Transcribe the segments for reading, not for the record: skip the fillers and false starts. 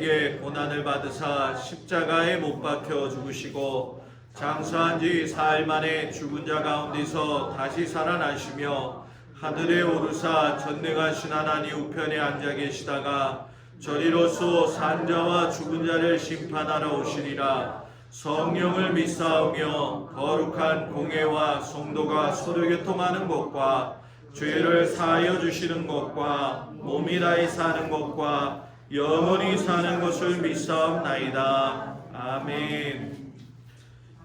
우리에게 고난을 받으사 십자가에 못 박혀 죽으시고 장사한 지 사흘 만에 죽은 자 가운데서 다시 살아나시며 하늘에 오르사 전능하신 하나님 우편에 앉아 계시다가 저리로서 산자와 죽은 자를 심판하러 오시리라. 성령을 믿사오며 거룩한 공회와 성도가 서로 교통하는 것과 죄를 사하여 주시는 것과 몸이 다히 사는 것과 영원히 사는 것을 믿사옵나이다. 아멘.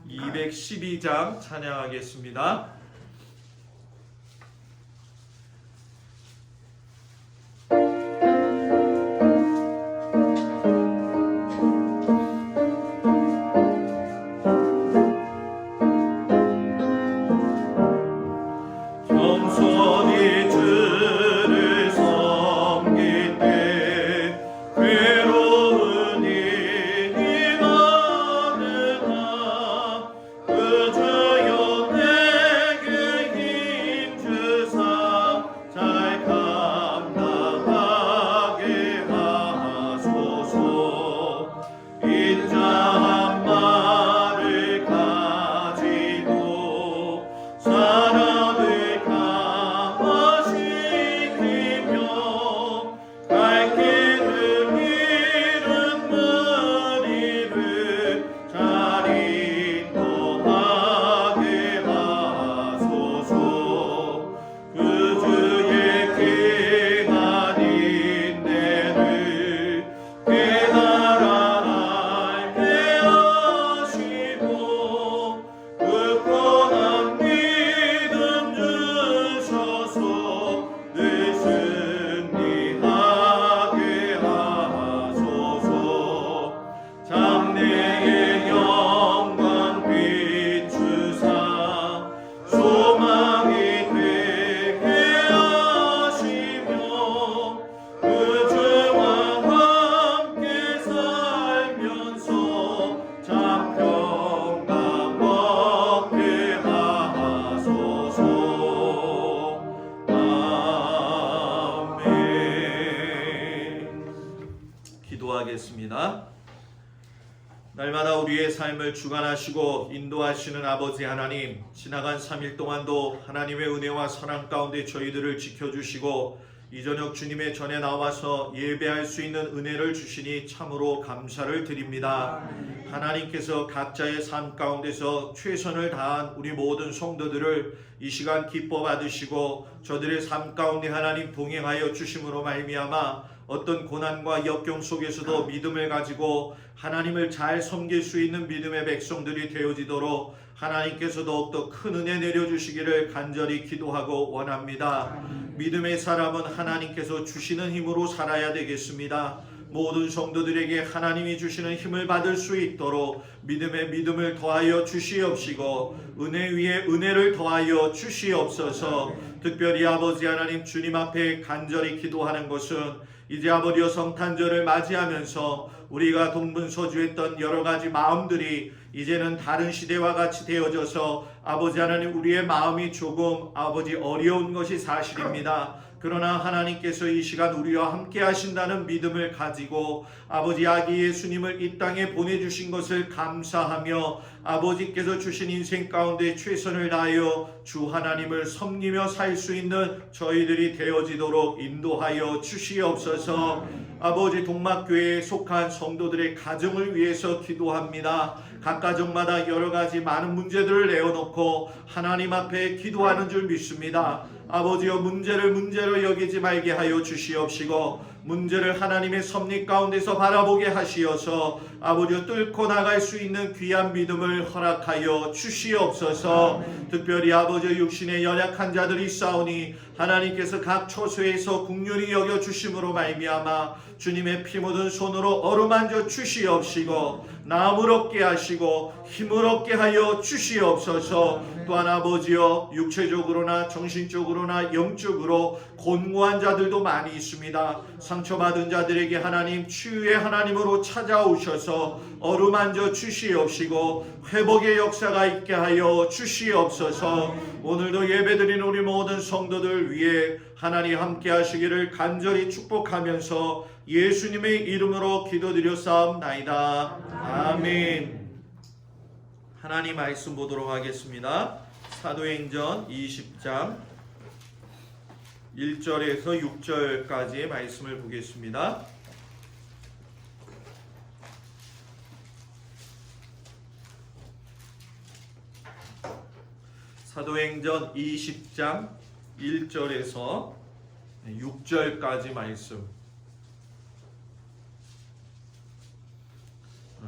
212장 찬양하겠습니다. 기도하겠습니다. 날마다 우리의 삶을 주관하시고 인도하시는 아버지 하나님, 지나간 3일 동안도 하나님의 은혜와 사랑 가운데 저희들을 지켜주시고 이 저녁 주님의 전에 나와서 예배할 수 있는 은혜를 주시니 참으로 감사를 드립니다. 하나님께서 각자의 삶 가운데서 최선을 다한 우리 모든 성도들을 이 시간 기뻐 받으시고 저들의 삶 가운데 하나님 동행하여 주심으로 말미암아 어떤 고난과 역경 속에서도 믿음을 가지고 하나님을 잘 섬길 수 있는 믿음의 백성들이 되어지도록 하나님께서 더욱더 큰 은혜 내려주시기를 간절히 기도하고 원합니다. 믿음의 사람은 하나님께서 주시는 힘으로 살아야 되겠습니다. 모든 성도들에게 하나님이 주시는 힘을 받을 수 있도록 믿음에 믿음을 더하여 주시옵시고 은혜 위에 은혜를 더하여 주시옵소서. 특별히 아버지 하나님 주님 앞에 간절히 기도하는 것은 이제 아버지여 성탄절을 맞이하면서 우리가 동분서주했던 여러 가지 마음들이 이제는 다른 시대와 같이 되어져서 아버지 하나님 우리의 마음이 조금 아버지 어려운 것이 사실입니다. 그러나 하나님께서 이 시간 우리와 함께 하신다는 믿음을 가지고 아버지 아기 예수님을 이 땅에 보내주신 것을 감사하며 아버지께서 주신 인생 가운데 최선을 다하여 주 하나님을 섬기며 살 수 있는 저희들이 되어지도록 인도하여 주시옵소서. 아버지 동막교회에 속한 성도들의 가정을 위해서 기도합니다. 각 가정마다 여러 가지 많은 문제들을 내어놓고 하나님 앞에 기도하는 줄 믿습니다. 아버지여 문제를 문제로 여기지 말게 하여 주시옵시고 문제를 하나님의 섭리 가운데서 바라보게 하시어서 아버지여 뚫고 나갈 수 있는 귀한 믿음을 허락하여 주시옵소서. 특별히 아버지여 육신의 연약한 자들이 있사오니 하나님께서 각 처소에서 긍휼히 여겨 주심으로 말미암아 주님의 피 묻은 손으로 어루만져 주시옵시고 나음을 얻게 하시고 힘을 얻게 하여 주시옵소서. 또한 아버지여 육체적으로나 정신적으로나 영적으로 곤고한 자들도 많이 있습니다. 상처받은 자들에게 하나님 치유의 하나님으로 찾아오셔서 어루만져 주시옵시고 회복의 역사가 있게 하여 주시옵소서. 오늘도 예배드린 우리 모든 성도들 위해 하나님 함께 하시기를 간절히 축복하면서 예수님의 이름으로 기도드렸사옵나이다. 아멘. 하나님 말씀 보도록 하겠습니다. 사도행전 20장 1절에서 6절까지의 말씀을 보겠습니다. 사도행전 20장 1절에서 6절까지 말씀.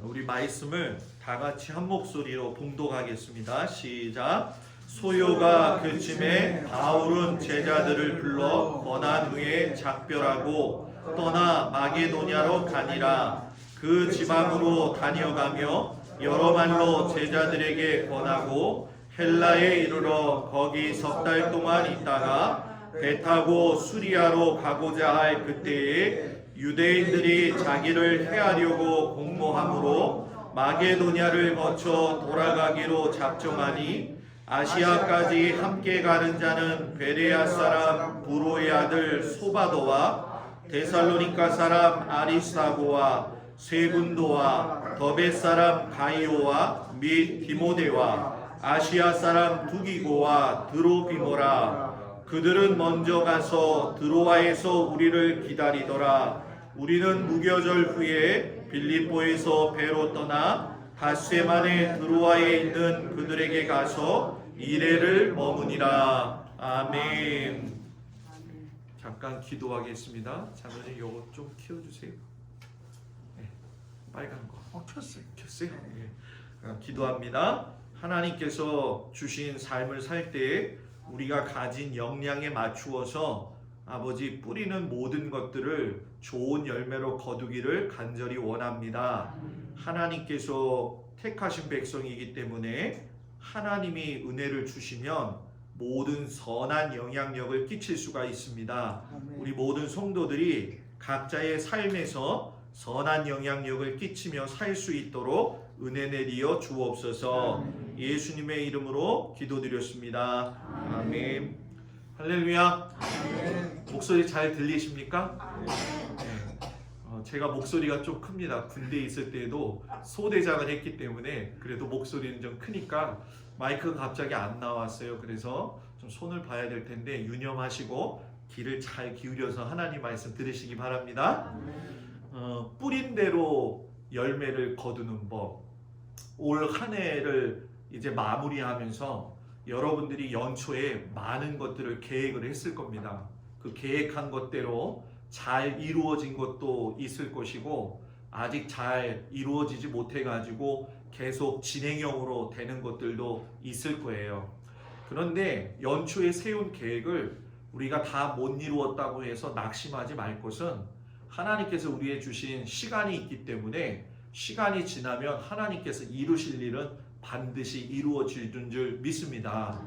우리 말씀을 다 같이 한 목소리로 봉독하겠습니다. 시작. 소요가 그침에 바울은 제자들을 불러 권한 후에 작별하고 떠나 마게도냐로 가니라. 그 지방으로 다녀가며 여러 말로 제자들에게 권하고 헬라에 이르러 거기 석 달 동안 있다가 배 타고 수리아로 가고자 할 그때에 유대인들이 자기를 해하려고 공모함으로 마게도냐를 거쳐 돌아가기로 작정하니 아시아까지 함께 가는 자는 베레아 사람 부로의 아들 소바도와 데살로니가 사람 아리스타고와 세군도와 더베 사람 가이오와 및 디모데와 아시아 사람 두기고와 드로비모라. 그들은 먼저 가서 드로아에서 우리를 기다리더라. 우리는 무교절 후에 빌립보에서 배로 떠나 닷새 만에 드로아에 있는 그들에게 가서 이레를 머무니라. 아멘. 잠깐 기도하겠습니다. 자매님 요거 좀 키워주세요. 네, 빨간 거. 켰어요. 네. 기도합니다. 하나님께서 주신 삶을 살 때 우리가 가진 역량에 맞추어서 아버지 뿌리는 모든 것들을 좋은 열매로 거두기를 간절히 원합니다. 하나님께서 택하신 백성이기 때문에 하나님이 은혜를 주시면 모든 선한 영향력을 끼칠 수가 있습니다. 우리 모든 성도들이 각자의 삶에서 선한 영향력을 끼치며 살 수 있도록 은혜 내리어 주옵소서. 예수님의 이름으로 기도드렸습니다. 아멘. 할렐루야. 목소리 잘 들리십니까? 네. 제가 목소리가 좀 큽니다. 군대에 있을 때도 소대장을 했기 때문에 그래도 목소리는 좀 크니까 마이크가 갑자기 안 나왔어요. 그래서 좀 손을 봐야 될 텐데 유념하시고 귀를 잘 기울여서 하나님 말씀 들으시기 바랍니다. 뿌린 대로 열매를 거두는 법. 올 한 해를 이제 마무리하면서 여러분들이 연초에 많은 것들을 계획을 했을 겁니다. 그 계획한 것대로 잘 이루어진 것도 있을 것이고 아직 잘 이루어지지 못해가지고 계속 진행형으로 되는 것들도 있을 거예요. 그런데 연초에 세운 계획을 우리가 다 못 이루었다고 해서 낙심하지 말 것은 하나님께서 우리에게 주신 시간이 있기 때문에 시간이 지나면 하나님께서 이루실 일은 반드시 이루어질 줄 믿습니다.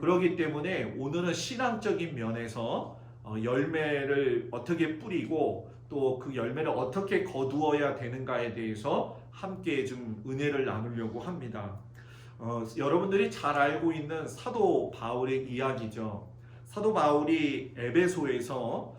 그렇기 때문에 오늘은 신앙적인 면에서 열매를 어떻게 뿌리고 또 그 열매를 어떻게 거두어야 되는가에 대해서 함께 좀 은혜를 나누려고 합니다. 여러분들이 잘 알고 있는 사도 바울의 이야기죠. 사도 바울이 에베소에서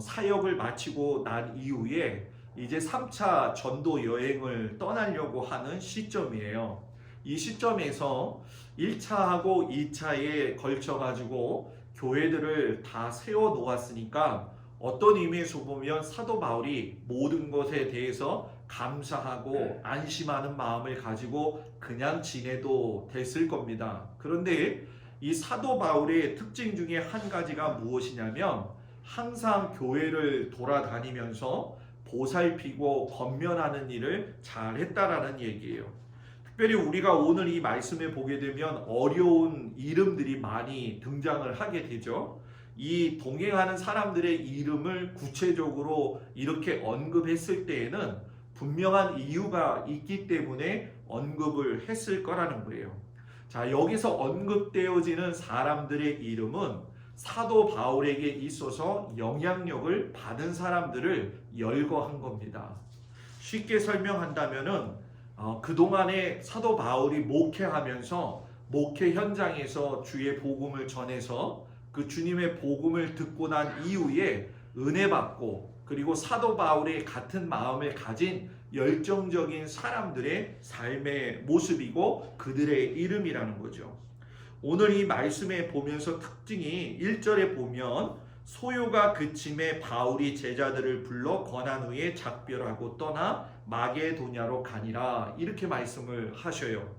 사역을 마치고 난 이후에 이제 3차 전도 여행을 떠나려고 하는 시점이에요. 이 시점에서 1차하고 2차에 걸쳐 가지고 교회들을 다 세워 놓았으니까 어떤 의미에서 보면 사도 바울이 모든 것에 대해서 감사하고 안심하는 마음을 가지고 그냥 지내도 됐을 겁니다. 그런데 이 사도 바울의 특징 중에 한 가지가 무엇이냐면 항상 교회를 돌아다니면서 보살피고 권면하는 일을 잘했다라는 얘기예요. 특별히 우리가 오늘 이 말씀에 보게 되면 어려운 이름들이 많이 등장을 하게 되죠. 이 동행하는 사람들의 이름을 구체적으로 이렇게 언급했을 때에는 분명한 이유가 있기 때문에 언급을 했을 거라는 거예요. 자, 여기서 언급되어지는 사람들의 이름은 사도 바울에게 있어서 영향력을 받은 사람들을 열거한 겁니다. 쉽게 설명한다면은 그동안에 사도 바울이 목회하면서 목회 현장에서 주의 복음을 전해서 그 주님의 복음을 듣고 난 이후에 은혜 받고 그리고 사도 바울의 같은 마음을 가진 열정적인 사람들의 삶의 모습이고 그들의 이름이라는 거죠. 오늘 이 말씀에 보면서 특징이 1절에 보면 소요가 그침에 바울이 제자들을 불러 권한 후에 작별하고 떠나 마게도냐로 가니라 이렇게 말씀을 하셔요.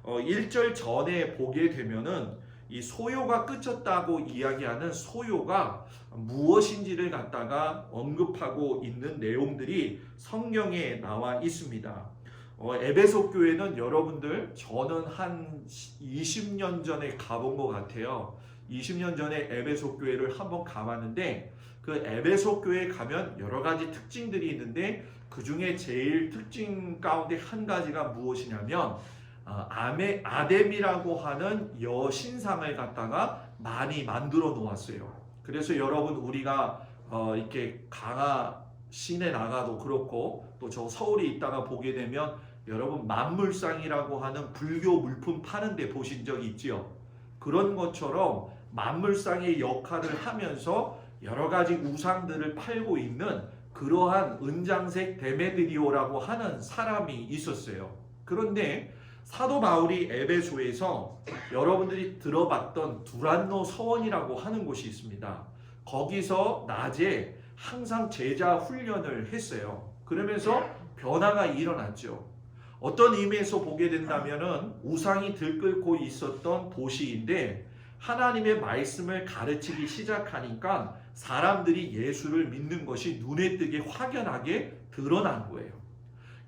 1절 전에 보게 되면은 이 소요가 끝쳤다고 이야기하는 소요가 무엇인지를 갖다가 언급하고 있는 내용들이 성경에 나와 있습니다. 에베소 교회는 여러분들 저는 한 20년 전에 가본 것 같아요. 20년 전에 에베소 교회를 한번 가봤는데 그 에베소 교회에 가면 여러 가지 특징들이 있는데 그 중에 제일 특징 가운데 한 가지가 무엇이냐면 아뎀이라고 하는 여신상을 갖다가 많이 만들어 놓았어요. 그래서 여러분 우리가 이렇게 강화 시내 나가도 그렇고 또 저 서울에 있다가 보게 되면 여러분 만물상이라고 하는 불교 물품 파는 데 보신 적 있지요? 그런 것처럼 만물상의 역할을 하면서 여러 가지 우상들을 팔고 있는 그러한 은장색 데메드리오라고 하는 사람이 있었어요. 그런데 사도 바울이 에베소에서 여러분들이 들어봤던 두란노 서원이라고 하는 곳이 있습니다. 거기서 낮에 항상 제자 훈련을 했어요. 그러면서 변화가 일어났죠. 어떤 의미에서 보게 된다면은 우상이 들끓고 있었던 도시인데 하나님의 말씀을 가르치기 시작하니까 사람들이 예수를 믿는 것이 눈에 띄게 확연하게 드러난 거예요.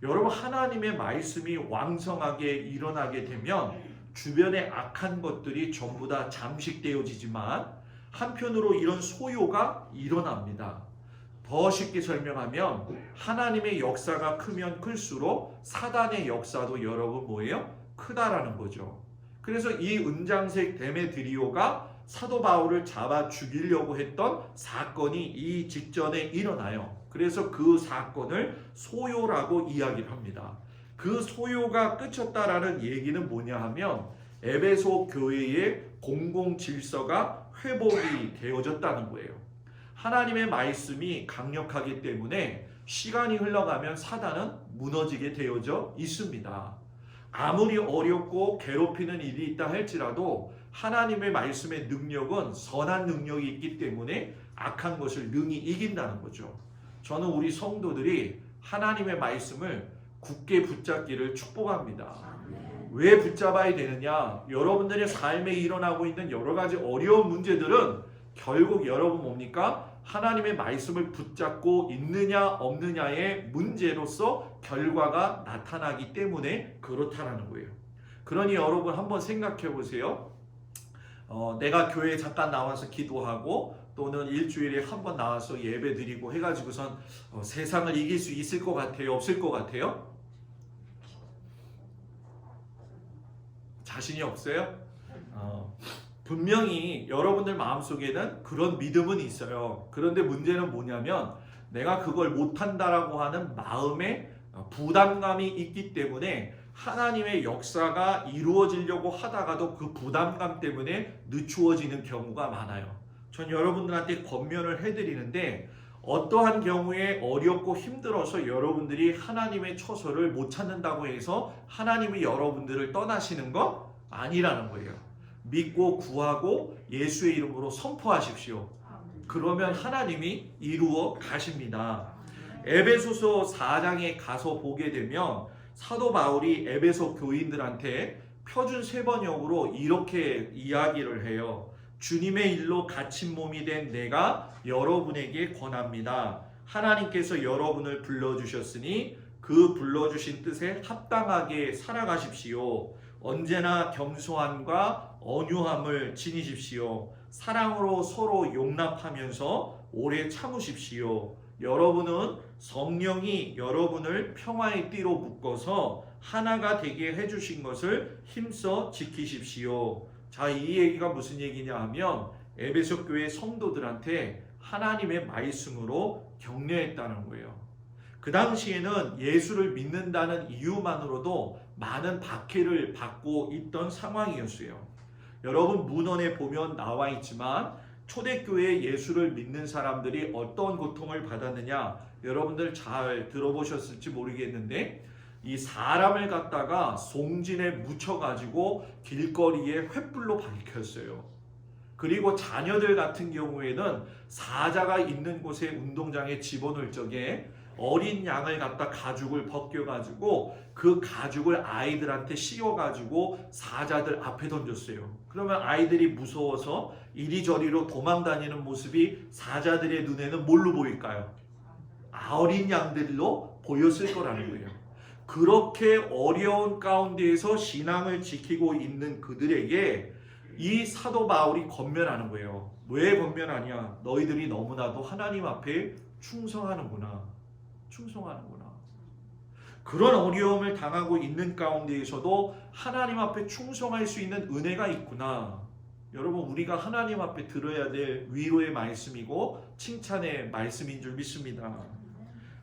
여러분 하나님의 말씀이 왕성하게 일어나게 되면 주변의 악한 것들이 전부 다 잠식되어지지만 한편으로 이런 소요가 일어납니다. 더 쉽게 설명하면 하나님의 역사가 크면 클수록 사단의 역사도 여러분 뭐예요? 크다라는 거죠. 그래서 이 은장색 데메드리오가 사도 바울을 잡아 죽이려고 했던 사건이 이 직전에 일어나요. 그래서 그 사건을 소요라고 이야기를 합니다. 그 소요가 끝쳤다라는 얘기는 뭐냐 하면 에베소 교회의 공공 질서가 회복이 되어졌다는 거예요. 하나님의 말씀이 강력하기 때문에 시간이 흘러가면 사단은 무너지게 되어져 있습니다. 아무리 어렵고 괴롭히는 일이 있다 할지라도 하나님의 말씀의 능력은 선한 능력이 있기 때문에 악한 것을 능히 이긴다는 거죠. 저는 우리 성도들이 하나님의 말씀을 굳게 붙잡기를 축복합니다. 왜 붙잡아야 되느냐? 여러분들의 삶에 일어나고 있는 여러 가지 어려운 문제들은 결국 여러분 뭡니까? 하나님의 말씀을 붙잡고 있느냐 없느냐의 문제로서 결과가 나타나기 때문에 그렇다라는 거예요. 그러니 여러분 한번 생각해 보세요. 내가 교회에 잠깐 나와서 기도하고 또는 일주일에 한 번 나와서 예배 드리고 해가지고선 세상을 이길 수 있을 것 같아요? 없을 것 같아요? 자신이 없어요? 분명히 여러분들 마음속에는 그런 믿음은 있어요. 그런데 문제는 뭐냐면 내가 그걸 못한다라고 하는 마음의 부담감이 있기 때문에 하나님의 역사가 이루어지려고 하다가도 그 부담감 때문에 늦추어지는 경우가 많아요. 전 여러분들한테 권면을 해드리는데 어떠한 경우에 어렵고 힘들어서 여러분들이 하나님의 처소를 못 찾는다고 해서 하나님이 여러분들을 떠나시는 거 아니라는 거예요. 믿고 구하고 예수의 이름으로 선포하십시오. 그러면 하나님이 이루어 가십니다. 에베소서 4장에 가서 보게 되면 사도 바울이 에베소 교인들한테 표준 세번역으로 이렇게 이야기를 해요. 주님의 일로 갇힌 몸이 된 내가 여러분에게 권합니다. 하나님께서 여러분을 불러주셨으니 그 불러주신 뜻에 합당하게 살아가십시오. 언제나 겸손함과 온유함을 지니십시오. 사랑으로 서로 용납하면서 오래 참으십시오. 여러분은 성령이 여러분을 평화의 띠로 묶어서 하나가 되게 해주신 것을 힘써 지키십시오. 자, 이 얘기가 무슨 얘기냐 하면 에베소 교회 성도들한테 하나님의 말씀으로 격려했다는 거예요. 그 당시에는 예수를 믿는다는 이유만으로도 많은 박해를 받고 있던 상황이었어요. 여러분 문헌에 보면 나와 있지만 초대교회 예수를 믿는 사람들이 어떤 고통을 받았느냐 여러분들 잘 들어보셨을지 모르겠는데 이 사람을 갖다가 송진에 묻혀가지고 길거리에 횃불로 밝혔어요. 그리고 자녀들 같은 경우에는 사자가 있는 곳에 운동장에 집어넣을 적에 어린 양을 갖다 가죽을 벗겨가지고 그 가죽을 아이들한테 씌워가지고 사자들 앞에 던졌어요. 그러면 아이들이 무서워서 이리저리로 도망다니는 모습이 사자들의 눈에는 뭘로 보일까요? 어린 양들로 보였을 거라는 거예요. 그렇게 어려운 가운데에서 신앙을 지키고 있는 그들에게 이 사도 바울이 권면하는 거예요. 왜 권면하냐? 너희들이 너무나도 하나님 앞에 충성하는구나. 그런 어려움을 당하고 있는 가운데에서도 하나님 앞에 충성할 수 있는 은혜가 있구나. 여러분 우리가 하나님 앞에 들어야 될 위로의 말씀이고 칭찬의 말씀인 줄 믿습니다.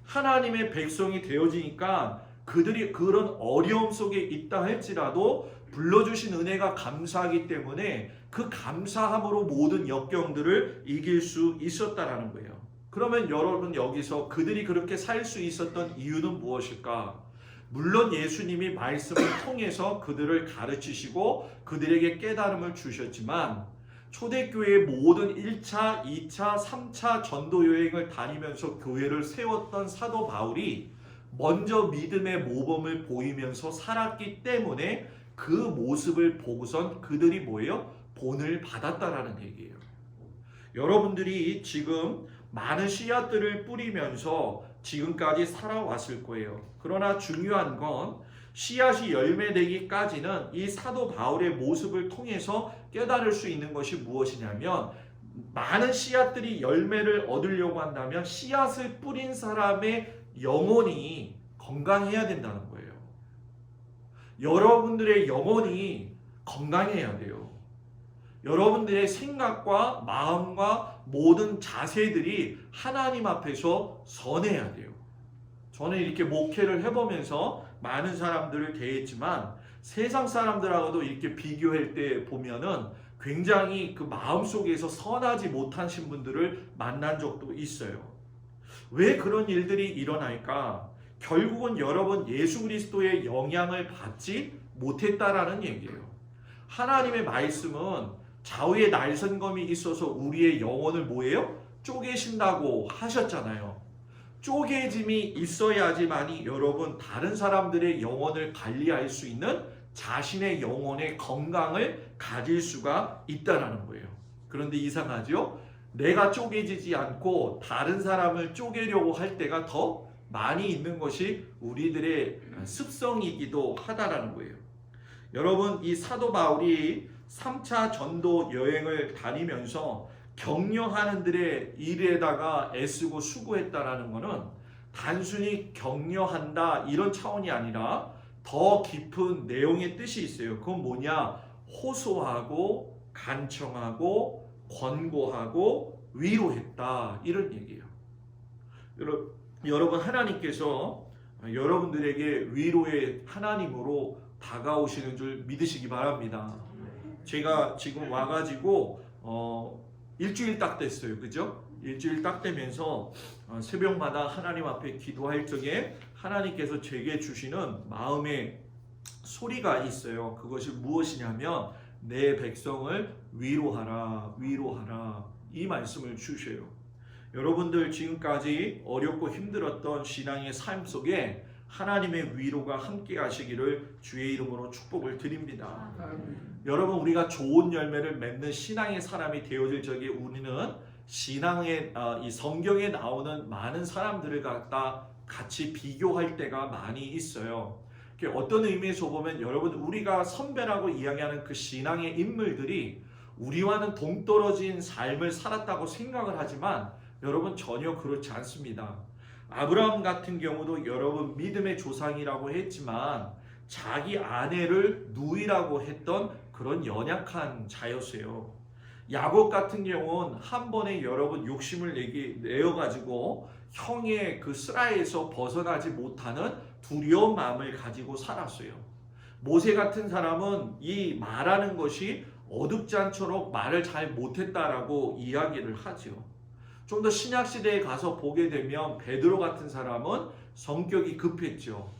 하나님의 백성이 되어지니까 그들이 그런 어려움 속에 있다 할지라도 불러주신 은혜가 감사하기 때문에 그 감사함으로 모든 역경들을 이길 수 있었다라는 거예요. 그러면 여러분 여기서 그들이 그렇게 살 수 있었던 이유는 무엇일까? 물론 예수님이 말씀을 통해서 그들을 가르치시고 그들에게 깨달음을 주셨지만 초대교회의 모든 1차, 2차, 3차 전도 여행을 다니면서 교회를 세웠던 사도 바울이 먼저 믿음의 모범을 보이면서 살았기 때문에 그 모습을 보고선 그들이 뭐예요? 본을 받았다라는 얘기예요. 여러분들이 지금 많은 씨앗들을 뿌리면서 지금까지 살아왔을 거예요. 그러나 중요한 건 씨앗이 열매되기까지는 이 사도 바울의 모습을 통해서 깨달을 수 있는 것이 무엇이냐면 많은 씨앗들이 열매를 얻으려고 한다면 씨앗을 뿌린 사람의 영혼이 건강해야 된다는 거예요. 여러분들의 영혼이 건강해야 돼요. 여러분들의 생각과 마음과 모든 자세들이 하나님 앞에서 선해야 돼요. 저는 이렇게 목회를 해보면서 많은 사람들을 대했지만 세상 사람들하고도 이렇게 비교할 때 보면은 굉장히 그 마음속에서 선하지 못하신 분들을 만난 적도 있어요. 왜 그런 일들이 일어날까? 결국은 여러분 예수 그리스도의 영향을 받지 못했다라는 얘기예요. 하나님의 말씀은 좌우에 날선검이 있어서 우리의 영혼을 뭐예요? 쪼개신다고 하셨잖아요. 쪼개짐이 있어야지만이 여러분 다른 사람들의 영혼을 관리할 수 있는 자신의 영혼의 건강을 가질 수가 있다는 거예요. 그런데 이상하죠? 내가 쪼개지지 않고 다른 사람을 쪼개려고 할 때가 더 많이 있는 것이 우리들의 습성이기도 하다라는 거예요. 여러분 이 사도 바울이 3차 전도 여행을 다니면서 격려하는 들의 일에다가 애쓰고 수고했다라는 것은 단순히 격려한다 이런 차원이 아니라 더 깊은 내용의 뜻이 있어요. 그건 뭐냐? 호소하고 간청하고 권고하고 위로했다 이런 얘기예요. 여러분 하나님께서 여러분들에게 위로의 하나님으로 다가오시는 줄 믿으시기 바랍니다. 제가 지금 와가지고 일주일 딱 됐어요. 그죠? 일주일 딱 되면서 새벽마다 하나님 앞에 기도할 적에 하나님께서 제게 주시는 마음의 소리가 있어요. 그것이 무엇이냐면 내 백성을 위로하라 위로하라 이 말씀을 주셔요. 여러분들 지금까지 어렵고 힘들었던 신앙의 삶 속에 하나님의 위로가 함께 하시기를 주의 이름으로 축복을 드립니다. 여러분 우리가 좋은 열매를 맺는 신앙의 사람이 되어질 적에 우리는 신앙의 이 성경에 나오는 많은 사람들을 갖다 같이 비교할 때가 많이 있어요. 어떤 의미에서 보면 여러분 우리가 선배라고 이야기하는 그 신앙의 인물들이 우리와는 동떨어진 삶을 살았다고 생각을 하지만 여러분 전혀 그렇지 않습니다. 아브라함 같은 경우도 여러분 믿음의 조상이라고 했지만 자기 아내를 누이라고 했던 그런 연약한 자였어요. 야곱 같은 경우는 한 번에 여러분 욕심을 내어가지고 형의 그 슬하에서 벗어나지 못하는 두려운 마음을 가지고 살았어요. 모세 같은 사람은 이 말하는 것이 어둡지 않도록 말을 잘 못했다라고 이야기를 하죠. 좀 더 신약 시대에 가서 보게 되면 베드로 같은 사람은 성격이 급했죠.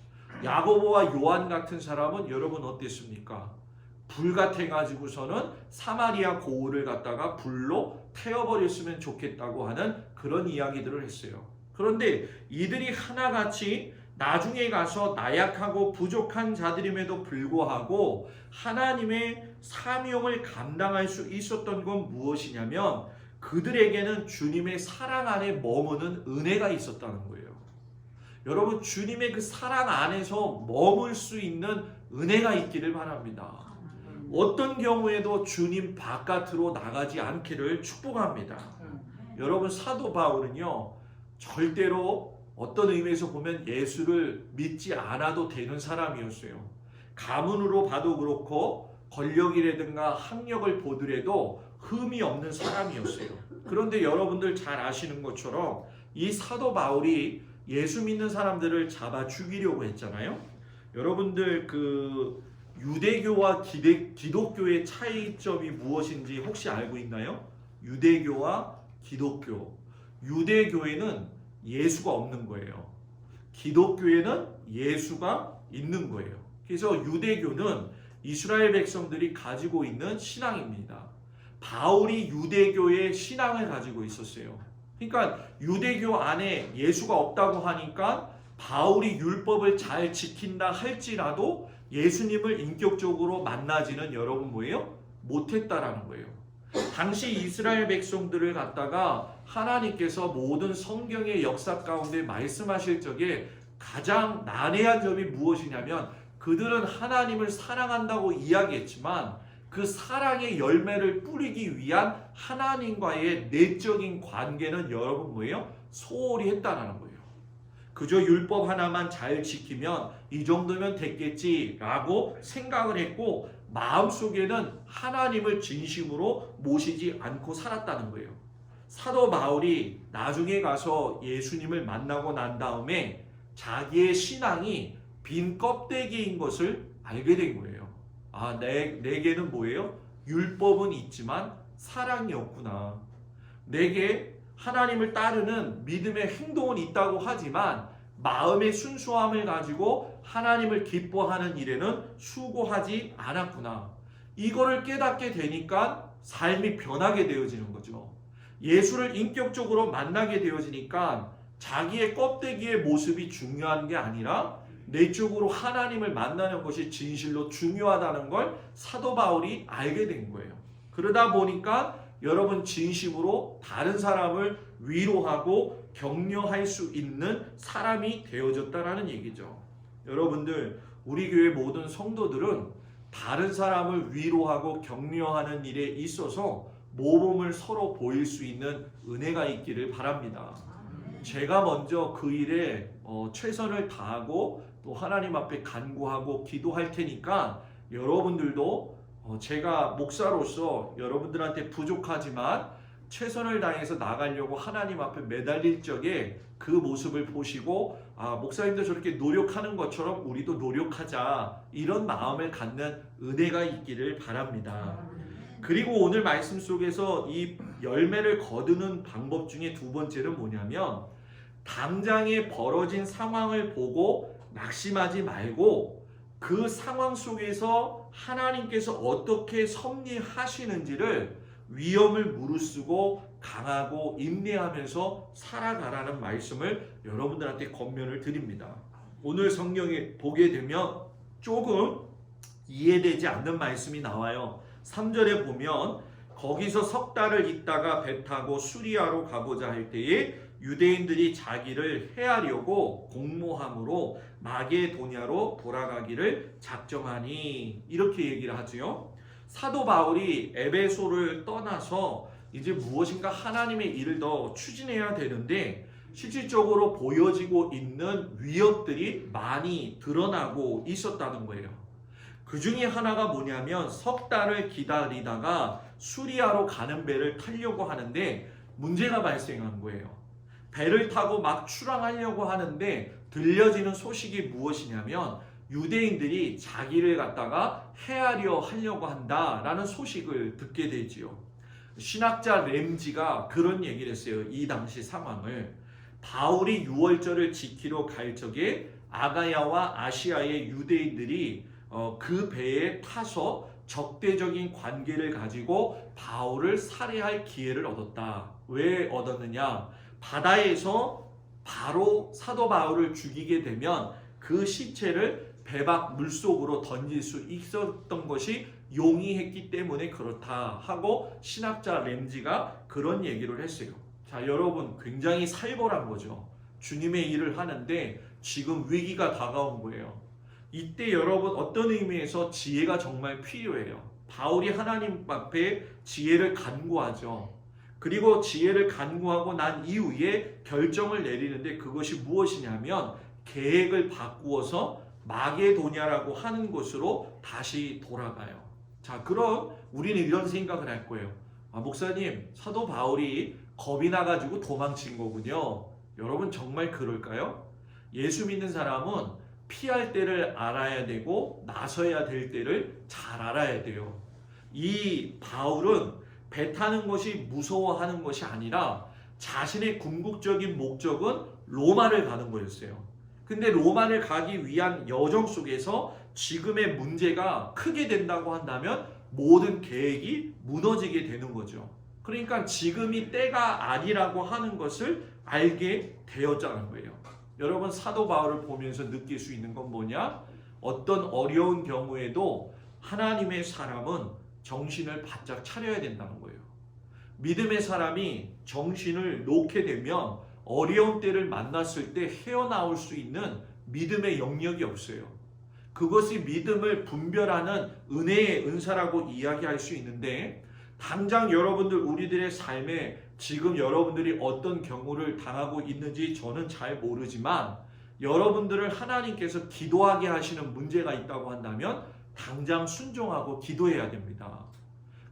야고보와 요한 같은 사람은 여러분 어땠습니까? 불같아가지고서는 사마리아 고을을 갖다가 불로 태워버렸으면 좋겠다고 하는 그런 이야기들을 했어요. 그런데 이들이 하나같이 나중에 가서 나약하고 부족한 자들임에도 불구하고 하나님의 사명을 감당할 수 있었던 건 무엇이냐면 그들에게는 주님의 사랑 안에 머무는 은혜가 있었다는 거예요. 여러분, 주님의 그 사랑 안에서 머물 수 있는 은혜가 있기를 바랍니다. 어떤 경우에도 주님 바깥으로 나가지 않기를 축복합니다. 여러분, 사도 바울은요, 절대로 어떤 의미에서 보면 예수를 믿지 않아도 되는 사람이었어요. 가문으로 봐도 그렇고 권력이라든가 학력을 보더라도 흠이 없는 사람이었어요. 그런데 여러분들 잘 아시는 것처럼 이 사도 바울이 예수 믿는 사람들을 잡아 죽이려고 했잖아요. 여러분들 그 유대교와 기독교의 차이점이 무엇인지 혹시 알고 있나요? 유대교와 기독교. 유대교에는 예수가 없는 거예요. 기독교에는 예수가 있는 거예요. 그래서 유대교는 이스라엘 백성들이 가지고 있는 신앙입니다. 바울이 유대교의 신앙을 가지고 있었어요. 그러니까 유대교 안에 예수가 없다고 하니까 바울이 율법을 잘 지킨다 할지라도 예수님을 인격적으로 만나지는 여러분 뭐예요? 못했다라는 거예요. 당시 이스라엘 백성들을 갖다가 하나님께서 모든 성경의 역사 가운데 말씀하실 적에 가장 난해한 점이 무엇이냐면 그들은 하나님을 사랑한다고 이야기했지만 그 사랑의 열매를 뿌리기 위한 하나님과의 내적인 관계는 여러분 뭐예요? 소홀히 했다는 거예요. 그저 율법 하나만 잘 지키면 이 정도면 됐겠지라고 생각을 했고 마음속에는 하나님을 진심으로 모시지 않고 살았다는 거예요. 사도 바울이 나중에 가서 예수님을 만나고 난 다음에 자기의 신앙이 빈 껍데기인 것을 알게 된 거예요. 아, 내게는 뭐예요? 율법은 있지만 사랑이 없구나. 내게 하나님을 따르는 믿음의 행동은 있다고 하지만 마음의 순수함을 가지고 하나님을 기뻐하는 일에는 수고하지 않았구나. 이거를 깨닫게 되니까 삶이 변하게 되어지는 거죠. 예수를 인격적으로 만나게 되어지니까 자기의 껍데기의 모습이 중요한 게 아니라 내적으로 하나님을 만나는 것이 진실로 중요하다는 걸 사도 바울이 알게 된 거예요. 그러다 보니까 여러분 진심으로 다른 사람을 위로하고 격려할 수 있는 사람이 되어졌다라는 얘기죠. 여러분들, 우리 교회 모든 성도들은 다른 사람을 위로하고 격려하는 일에 있어서 모범을 서로 보일 수 있는 은혜가 있기를 바랍니다. 제가 먼저 그 일에 최선을 다하고 또 하나님 앞에 간구하고 기도할 테니까 여러분들도 제가 목사로서 여러분들한테 부족하지만 최선을 다해서 나가려고 하나님 앞에 매달릴 적에 그 모습을 보시고 아, 목사님도 저렇게 노력하는 것처럼 우리도 노력하자, 이런 마음을 갖는 은혜가 있기를 바랍니다. 그리고 오늘 말씀 속에서 이 열매를 거두는 방법 중에 두 번째는 뭐냐면 당장에 벌어진 상황을 보고 낙심하지 말고 그 상황 속에서 하나님께서 어떻게 섭리하시는지를 위험을 무릅쓰고 강하고 인내하면서 살아가라는 말씀을 여러분들한테 권면을 드립니다. 오늘 성경에 보게 되면 조금 이해되지 않는 말씀이 나와요. 3절에 보면 거기서 석 달을 있다가 배 타고 수리아로 가고자 할 때에 유대인들이 자기를 해하려고 공모함으로 마게도냐로 돌아가기를 작정하니, 이렇게 얘기를 하지요. 사도 바울이 에베소를 떠나서 이제 무엇인가 하나님의 일을 더 추진해야 되는데 실질적으로 보여지고 있는 위협들이 많이 드러나고 있었다는 거예요. 그 중에 하나가 뭐냐면 석 달을 기다리다가 수리아로 가는 배를 타려고 하는데 문제가 발생한 거예요. 배를 타고 막 출항하려고 하는데 들려지는 소식이 무엇이냐면 유대인들이 자기를 갖다가 해하려 하려고 한다라는 소식을 듣게 되지요. 신학자 램지가 그런 얘기를 했어요. 이 당시 상황을. 바울이 유월절을 지키러 갈 적에 아가야와 아시아의 유대인들이 그 배에 타서 적대적인 관계를 가지고 바울을 살해할 기회를 얻었다. 왜 얻었느냐? 바다에서 바로 사도 바울을 죽이게 되면 그 시체를 배박 물속으로 던질 수 있었던 것이 용이했기 때문에 그렇다 하고 신학자 램지가 그런 얘기를 했어요. 자, 여러분, 굉장히 살벌한 거죠. 주님의 일을 하는데 지금 위기가 다가온 거예요. 이때 여러분, 어떤 의미에서 지혜가 정말 필요해요. 바울이 하나님 앞에 지혜를 간구하죠. 그리고 지혜를 간구하고 난 이후에 결정을 내리는데 그것이 무엇이냐면 계획을 바꾸어서 마게도냐라고 하는 곳으로 다시 돌아가요. 자, 그럼 우리는 이런 생각을 할 거예요. 목사님, 사도 바울이 겁이 나가지고 도망친 거군요. 여러분, 정말 그럴까요? 예수 믿는 사람은 피할 때를 알아야 되고 나서야 될 때를 잘 알아야 돼요. 이 바울은 배 타는 것이 무서워하는 것이 아니라 자신의 궁극적인 목적은 로마를 가는 거였어요. 근데 로마를 가기 위한 여정 속에서 지금의 문제가 크게 된다고 한다면 모든 계획이 무너지게 되는 거죠. 그러니까 지금이 때가 아니라고 하는 것을 알게 되었다는 거예요. 여러분, 사도 바울을 보면서 느낄 수 있는 건 뭐냐? 어떤 어려운 경우에도 하나님의 사람은 정신을 바짝 차려야 된다는 거예요. 믿음의 사람이 정신을 놓게 되면 어려운 때를 만났을 때 헤어나올 수 있는 믿음의 영역이 없어요. 그것이 믿음을 분별하는 은혜의 은사라고 이야기할 수 있는데, 당장 여러분들 우리들의 삶에 지금 여러분들이 어떤 경우를 당하고 있는지 저는 잘 모르지만 여러분들을 하나님께서 기도하게 하시는 문제가 있다고 한다면 당장 순종하고 기도해야 됩니다.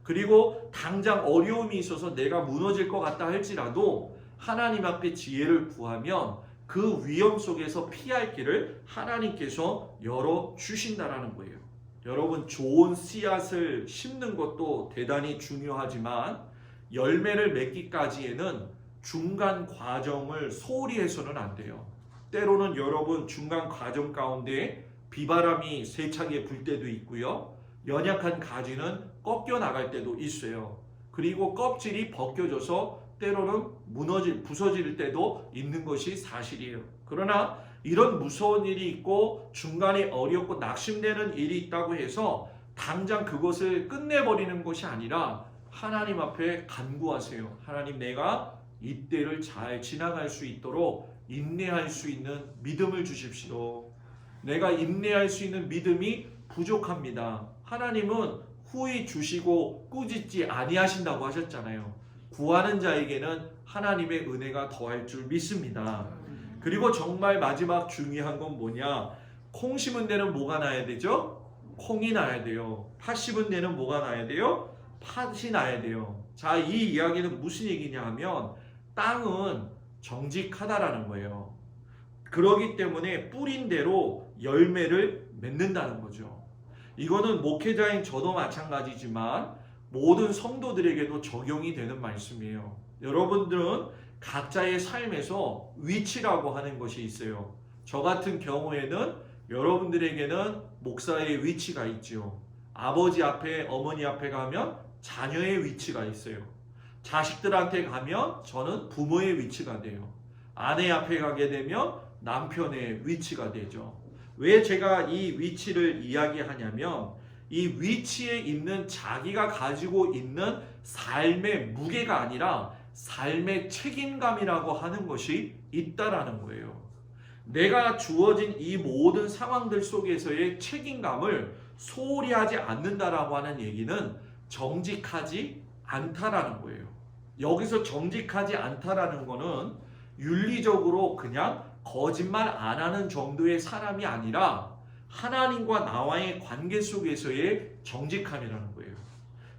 그리고 당장 어려움이 있어서 내가 무너질 것 같다 할지라도 하나님 앞에 지혜를 구하면 그 위험 속에서 피할 길을 하나님께서 열어주신다라는 거예요. 여러분, 좋은 씨앗을 심는 것도 대단히 중요하지만 열매를 맺기까지에는 중간 과정을 소홀히 해서는 안 돼요. 때로는 여러분 중간 과정 가운데 비바람이 세차게 불 때도 있고요. 연약한 가지는 꺾여 나갈 때도 있어요. 그리고 껍질이 벗겨져서 때로는 부서질 때도 있는 것이 사실이에요. 그러나 이런 무서운 일이 있고 중간에 어렵고 낙심되는 일이 있다고 해서 당장 그것을 끝내버리는 것이 아니라 하나님 앞에 간구하세요. 하나님, 내가 이때를 잘 지나갈 수 있도록 인내할 수 있는 믿음을 주십시오. 내가 인내할 수 있는 믿음이 부족합니다. 하나님은 후히 주시고 꾸짖지 아니하신다고 하셨잖아요. 구하는 자에게는 하나님의 은혜가 더할 줄 믿습니다. 그리고 정말 마지막 중요한 건 뭐냐? 콩 심은 데는 뭐가 나야 되죠? 콩이 나야 돼요. 팥 심은 데는 뭐가 나야 돼요? 팥이 나야 돼요. 자, 이 이야기는 무슨 얘기냐 하면 땅은 정직하다라는 거예요. 그러기 때문에 뿌린 대로 열매를 맺는다는 거죠. 이거는 목회자인 저도 마찬가지지만 모든 성도들에게도 적용이 되는 말씀이에요. 여러분들은 각자의 삶에서 위치라고 하는 것이 있어요. 저 같은 경우에는 여러분들에게는 목사의 위치가 있죠. 아버지 앞에, 어머니 앞에 가면 자녀의 위치가 있어요. 자식들한테 가면 저는 부모의 위치가 돼요. 아내 앞에 가게 되면 남편의 위치가 되죠. 왜 제가 이 위치를 이야기하냐면 이 위치에 있는 자기가 가지고 있는 삶의 무게가 아니라 삶의 책임감이라고 하는 것이 있다라는 거예요. 내가 주어진 이 모든 상황들 속에서의 책임감을 소홀히 하지 않는다라고 하는 얘기는 정직하지 않다라는 거예요. 여기서 정직하지 않다라는 거는 윤리적으로 그냥 거짓말 안 하는 정도의 사람이 아니라 하나님과 나와의 관계 속에서의 정직함이라는 거예요.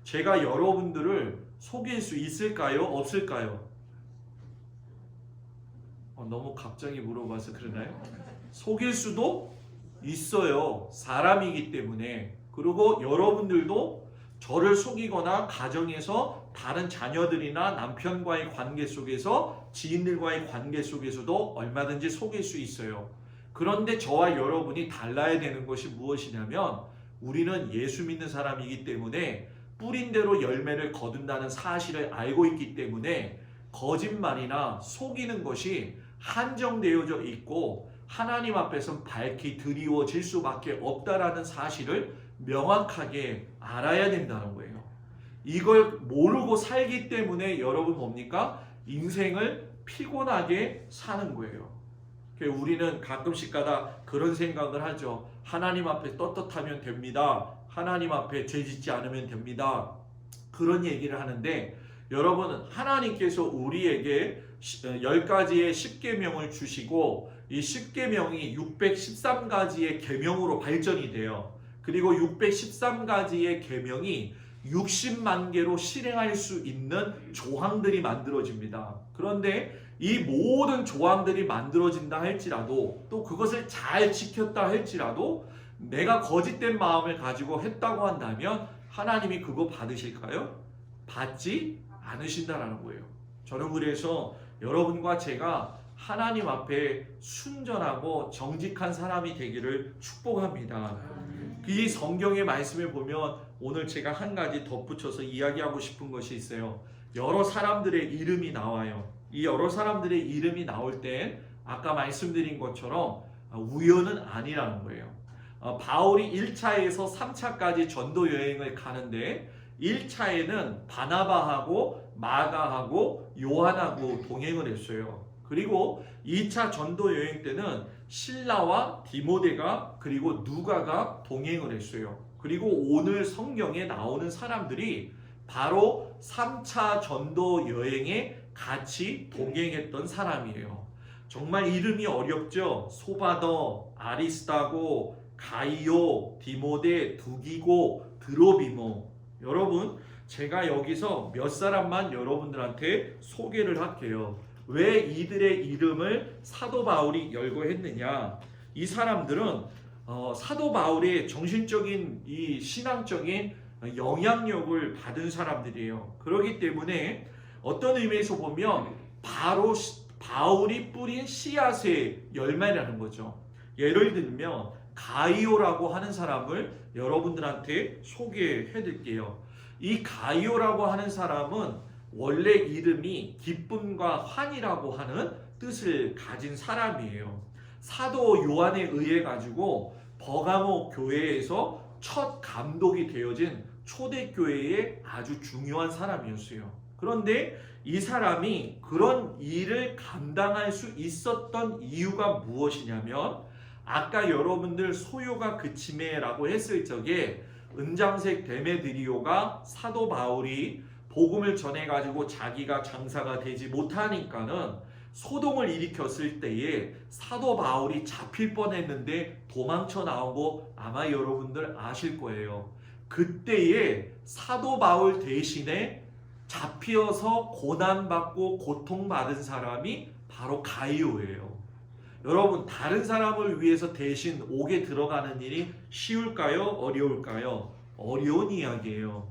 제가 여러분들을 속일 수 있을까요? 없을까요? 너무 갑자기 물어봐서 그러나요? 속일 수도 있어요. 사람이기 때문에. 그리고 여러분들도 저를 속이거나 가정에서 다른 자녀들이나 남편과의 관계 속에서 지인들과의 관계 속에서도 얼마든지 속일 수 있어요. 그런데 저와 여러분이 달라야 되는 것이 무엇이냐면 우리는 예수 믿는 사람이기 때문에 뿌린 대로 열매를 거둔다는 사실을 알고 있기 때문에 거짓말이나 속이는 것이 한정되어져 있고 하나님 앞에서는 밝히 드리워질 수밖에 없다라는 사실을 명확하게 알아야 된다는 거예요. 이걸 모르고 살기 때문에 여러분 뭡니까? 인생을 피곤하게 사는 거예요. 우리는 가끔씩 가다 그런 생각을 하죠. 하나님 앞에 떳떳하면 됩니다. 하나님 앞에 죄짓지 않으면 됩니다. 그런 얘기를 하는데 여러분, 하나님께서 우리에게 10가지의 10계명을 주시고 이 10계명이 613가지의 계명으로 발전이 돼요. 그리고 613가지의 계명이 60만 개로 실행할 수 있는 조항들이 만들어집니다. 그런데 이 모든 조항들이 만들어진다 할지라도 또 그것을 잘 지켰다 할지라도 내가 거짓된 마음을 가지고 했다고 한다면 하나님이 그거 받으실까요? 받지 않으신다라는 거예요. 저는 그래서 여러분과 제가 하나님 앞에 순전하고 정직한 사람이 되기를 축복합니다. 이 성경의 말씀을 보면 오늘 제가 한 가지 덧붙여서 이야기하고 싶은 것이 있어요. 여러 사람들의 이름이 나와요. 이 여러 사람들의 이름이 나올 때 아까 말씀드린 것처럼 우연은 아니라는 거예요. 바울이 1차에서 3차까지 전도 여행을 가는데 1차에는 바나바하고 마가하고 요한하고 동행을 했어요. 그리고 2차 전도 여행 때는 실라와 디모데가 그리고 누가가 동행을 했어요. 그리고 오늘 성경에 나오는 사람들이 바로 3차 전도 여행에 같이 동행했던 사람이에요. 정말 이름이 어렵죠? 소바더, 아리스다고, 가이오, 디모데, 두기고, 드로비모. 여러분, 제가 여기서 몇 사람만 여러분들한테 소개를 할게요. 왜 이들의 이름을 사도 바울이 열거했느냐? 이 사람들은 사도 바울의 정신적인 이 신앙적인 영향력을 받은 사람들이에요. 그렇기 때문에 어떤 의미에서 보면 바로 바울이 뿌린 씨앗의 열매라는 거죠. 예를 들면 가이오라고 하는 사람을 여러분들한테 소개해 드릴게요. 이 가이오라고 하는 사람은 원래 이름이 기쁨과 환이라고 하는 뜻을 가진 사람이에요. 사도 요한에 의해 가지고 버가모 교회에서 첫 감독이 되어진 초대교회의 아주 중요한 사람이었어요. 그런데 이 사람이 그런 일을 감당할 수 있었던 이유가 무엇이냐면 아까 여러분들 소요가 그치매라고 했을 적에 은장색 데메드리오가 사도 바울이 복음을 전해가지고 자기가 장사가 되지 못하니까는 소동을 일으켰을 때에 사도 바울이 잡힐 뻔했는데 도망쳐 나온 거 아마 여러분들 아실 거예요. 그때에 사도 바울 대신에 잡혀서 고난받고 고통받은 사람이 바로 가이오예요. 여러분, 다른 사람을 위해서 대신 옥에 들어가는 일이 쉬울까요? 어려울까요? 어려운 이야기예요.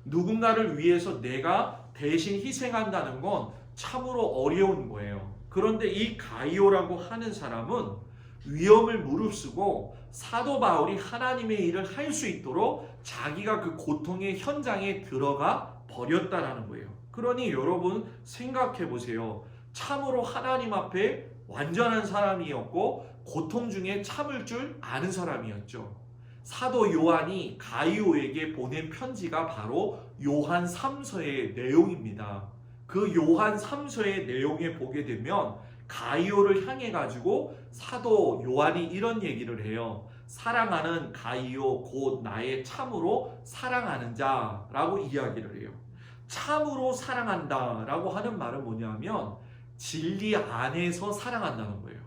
누군가를 위해서 내가 대신 희생한다는 건 참으로 어려운 거예요. 그런데 이 가이오라고 하는 사람은 위험을 무릅쓰고 사도 바울이 하나님의 일을 할 수 있도록 자기가 그 고통의 현장에 들어가 버렸다라는 거예요. 그러니 여러분 생각해 보세요. 참으로 하나님 앞에 완전한 사람이었고 고통 중에 참을 줄 아는 사람이었죠. 사도 요한이 가이오에게 보낸 편지가 바로 요한 3서의 내용입니다. 그 요한 3서의 내용에 보게 되면 가이오를 향해 가지고 사도 요한이 이런 얘기를 해요. 사랑하는 가이오 곧 나의 참으로 사랑하는 자라고 이야기를 해요. 참으로 사랑한다 라고 하는 말은 뭐냐면 진리 안에서 사랑한다는 거예요.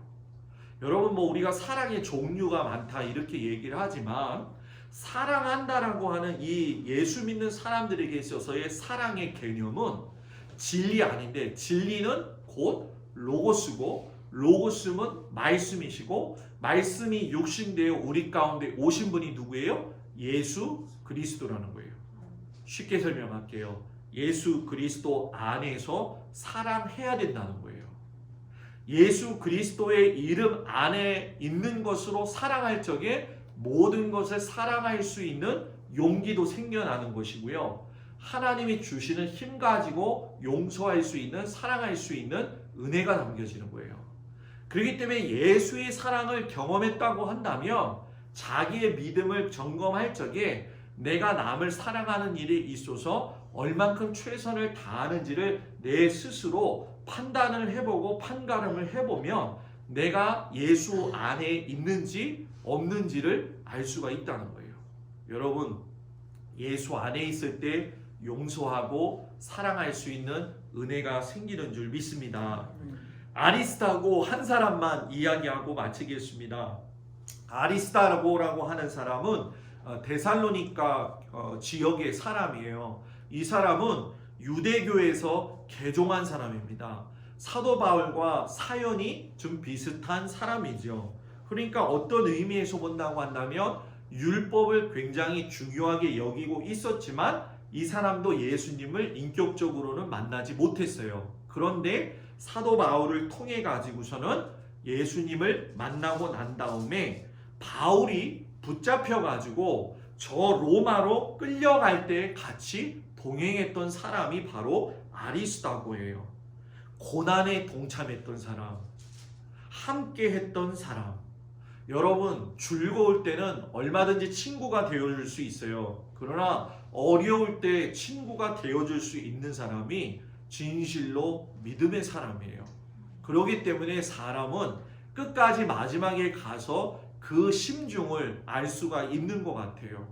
여러분 뭐 우리가 사랑의 종류가 많다 이렇게 얘기를 하지만 사랑한다라고 하는 이 예수 믿는 사람들에게 있어서의 사랑의 개념은 진리 아닌데 진리는 곧 로고스고 로고스는 말씀이시고 말씀이 육신되어 우리 가운데 오신 분이 누구예요? 예수 그리스도라는 거예요. 쉽게 설명할게요. 예수 그리스도 안에서 사랑해야 된다는 거예요. 예수 그리스도의 이름 안에 있는 것으로 사랑할 적에 모든 것을 사랑할 수 있는 용기도 생겨나는 것이고요. 하나님이 주시는 힘 가지고 용서할 수 있는 사랑할 수 있는 은혜가 남겨지는 거예요. 그렇기 때문에 예수의 사랑을 경험했다고 한다면 자기의 믿음을 점검할 적에 내가 남을 사랑하는 일에 있어서 얼만큼 최선을 다하는지를 내 스스로 판단을 해보고 판가름을 해보면 내가 예수 안에 있는지 없는지를 알 수가 있다는 거예요. 여러분 예수 안에 있을 때 용서하고 사랑할 수 있는 은혜가 생기는 줄 믿습니다. 아리스타고 한 사람만 이야기하고 마치겠습니다. 아리스타고라고 하는 사람은 데살로니가 지역의 사람이에요. 이 사람은 유대교에서 개종한 사람입니다. 사도 바울과 사연이 좀 비슷한 사람이죠. 그러니까 어떤 의미에서 본다고 한다면 율법을 굉장히 중요하게 여기고 있었지만 이 사람도 예수님을 인격적으로는 만나지 못했어요. 그런데 사도 바울을 통해 가지고서는 예수님을 만나고 난 다음에 바울이 붙잡혀 가지고 저 로마로 끌려갈 때 같이 동행했던 사람이 바로 아리스타고예요. 고난에 동참했던 사람, 함께 했던 사람. 여러분 즐거울 때는 얼마든지 친구가 되어줄 수 있어요. 그러나 어려울 때 친구가 되어줄 수 있는 사람이 진실로 믿음의 사람이에요. 그렇기 때문에 사람은 끝까지 마지막에 가서 그 심중을 알 수가 있는 것 같아요.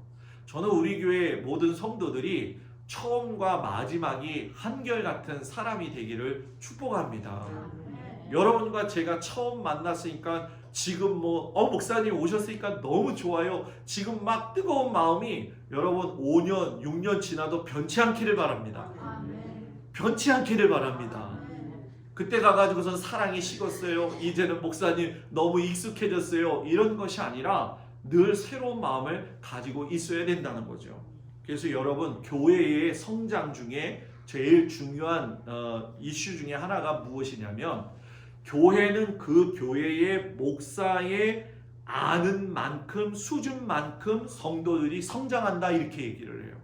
저는 우리 교회 모든 성도들이 처음과 마지막이 한결같은 사람이 되기를 축복합니다. 여러분과 제가 처음 만났으니까 지금 목사님 오셨으니까 너무 좋아요. 지금 막 뜨거운 마음이 여러분 5년, 6년 지나도 변치 않기를 바랍니다. 변치 않기를 바랍니다. 그때 가가지고선 사랑이 식었어요. 이제는 목사님 너무 익숙해졌어요. 이런 것이 아니라 늘 새로운 마음을 가지고 있어야 된다는 거죠. 그래서 여러분 교회의 성장 중에 제일 중요한 이슈 중에 하나가 무엇이냐면 교회는 그 교회의 목사의 아는 만큼 수준만큼 성도들이 성장한다 이렇게 얘기를 해요.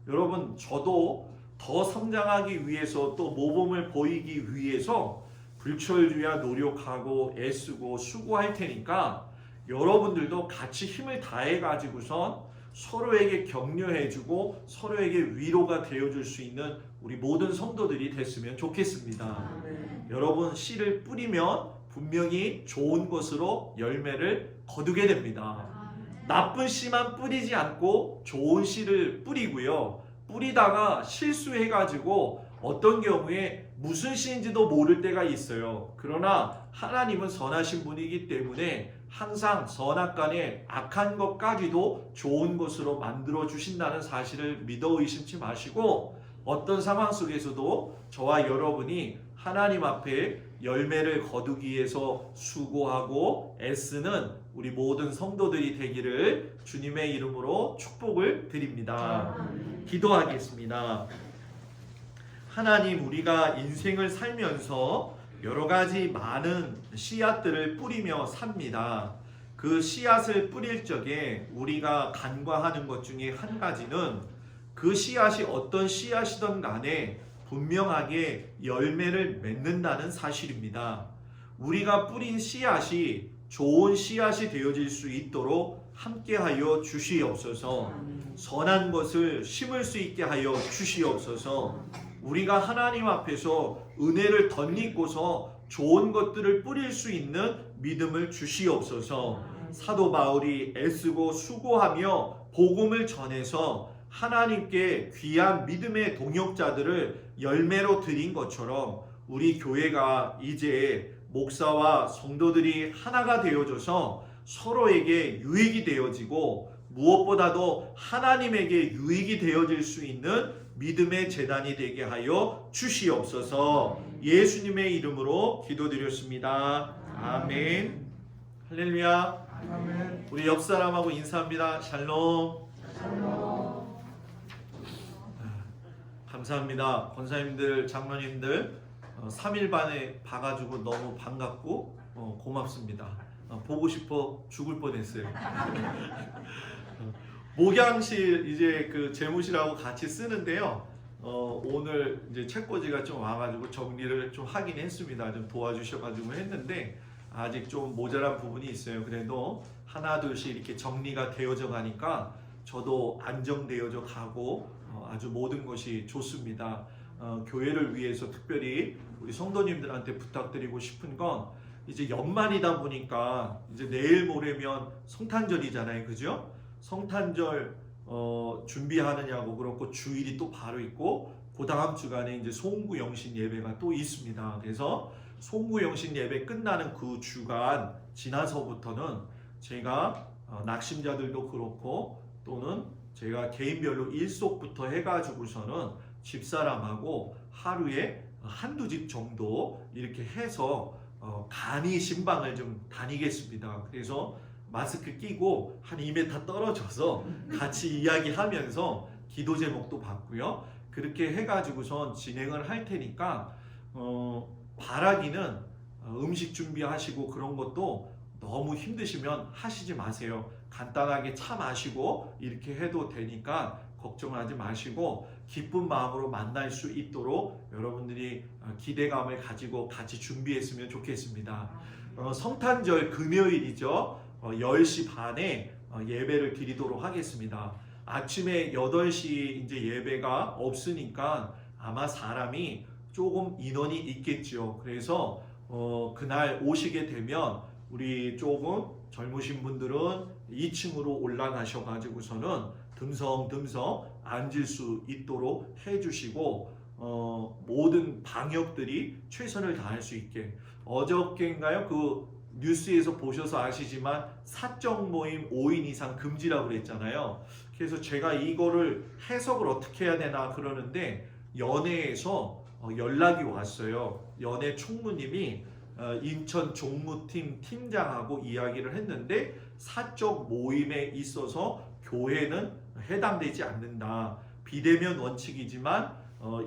여러분 저도 더 성장하기 위해서 또 모범을 보이기 위해서 불철주야 노력하고 애쓰고 수고할 테니까 여러분들도 같이 힘을 다해 가지고선 서로에게 격려해주고 서로에게 위로가 되어줄 수 있는 우리 모든 성도들이 됐으면 좋겠습니다. 여러분 씨를 뿌리면 분명히 좋은 것으로 열매를 거두게 됩니다. 나쁜 씨만 뿌리지 않고 좋은 씨를 뿌리고요. 뿌리다가 실수해가지고 어떤 경우에 무슨 씨인지도 모를 때가 있어요. 그러나 하나님은 선하신 분이기 때문에 항상 선악간에 악한 것까지도 좋은 것으로 만들어 주신다는 사실을 믿어 의심치 마시고 어떤 상황 속에서도 저와 여러분이 하나님 앞에 열매를 거두기 위해서 수고하고 애쓰는 우리 모든 성도들이 되기를 주님의 이름으로 축복을 드립니다. 기도하겠습니다. 하나님, 우리가 인생을 살면서 여러 가지 많은 씨앗들을 뿌리며 삽니다. 그 씨앗을 뿌릴 적에 우리가 간과하는 것 중에 한 가지는 그 씨앗이 어떤 씨앗이든 간에 분명하게 열매를 맺는다는 사실입니다. 우리가 뿌린 씨앗이 좋은 씨앗이 되어질 수 있도록 함께하여 주시옵소서. 선한 것을 심을 수 있게 하여 주시옵소서. 우리가 하나님 앞에서 은혜를 덧입고서 좋은 것들을 뿌릴 수 있는 믿음을 주시옵소서. 사도 바울이 애쓰고 수고하며 복음을 전해서 하나님께 귀한 믿음의 동역자들을 열매로 드린 것처럼 우리 교회가 이제 목사와 성도들이 하나가 되어져서 서로에게 유익이 되어지고 무엇보다도 하나님에게 유익이 되어질 수 있는 믿음의 재단이 되게 하여 주시옵소서. 예수님의 이름으로 기도드렸습니다. 아멘. 할렐루야. 아멘. 우리 옆 사람하고 인사합니다. 샬롬. 감사합니다. 권사님들, 장로님들 3일반에 봐가지고 너무 반갑고 고맙습니다. 보고 싶어 죽을 뻔했어요. 목양실 이제 그 재무실하고 같이 쓰는데요. 오늘 이제 책꽂이가 좀 와가지고 정리를 좀 하긴 했습니다. 좀 도와주셔가지고 했는데 아직 좀 모자란 부분이 있어요. 그래도 하나 둘씩 이렇게 정리가 되어져 가니까 저도 안정되어져 가고 아주 모든 것이 좋습니다. 교회를 위해서 특별히 우리 성도님들한테 부탁드리고 싶은 건 이제 연말이다 보니까 이제 내일 모레면 성탄절이잖아요, 그죠? 성탄절 준비하느냐고 그렇고 주일이 또 바로 있고 그 다음 주간에 이제 송구 영신 예배가 또 있습니다. 그래서 송구 영신 예배 끝나는 그 주간 지나서부터는 제가 낙심자들도 그렇고 또는 제가 개인별로 일속부터 해가지고서는 집사람하고 하루에 한두 집 정도 이렇게 해서 간이 신방을 좀 다니겠습니다. 그래서 마스크 끼고 한 2m 떨어져서 같이 이야기하면서 기도 제목도 받고요. 그렇게 해가지고선 진행을 할 테니까 바라기는 음식 준비하시고 그런 것도 너무 힘드시면 하시지 마세요. 간단하게 차 마시고 이렇게 해도 되니까 걱정하지 마시고 기쁜 마음으로 만날 수 있도록 여러분들이 기대감을 가지고 같이 준비했으면 좋겠습니다. 성탄절 금요일이죠. 10시 반에 예배를 드리도록 하겠습니다. 아침에 8시 이제 예배가 없으니까 아마 사람이 조금 인원이 있겠죠. 그래서 그날 오시게 되면 우리 조금 젊으신 분들은 2층으로 올라가셔 가지고서는 듬성듬성 앉을 수 있도록 해주시고 모든 방역들이 최선을 다할 수 있게 어저께인가요? 그 뉴스에서 보셔서 아시지만 사적 모임 5인 이상 금지라고 그랬잖아요. 그래서 제가 이거를 해석을 어떻게 해야 되나 그러는데 연회에서 연락이 왔어요. 연회 총무님이 인천 종무팀 팀장하고 이야기를 했는데 사적 모임에 있어서 교회는 해당되지 않는다. 비대면 원칙이지만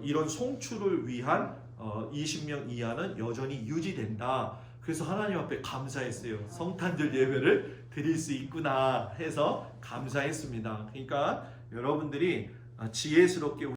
이런 송출을 위한 20명 이하는 여전히 유지된다. 그래서 하나님 앞에 감사했어요. 성탄절 예배를 드릴 수 있구나 해서 감사했습니다. 그러니까 여러분들이 지혜스럽게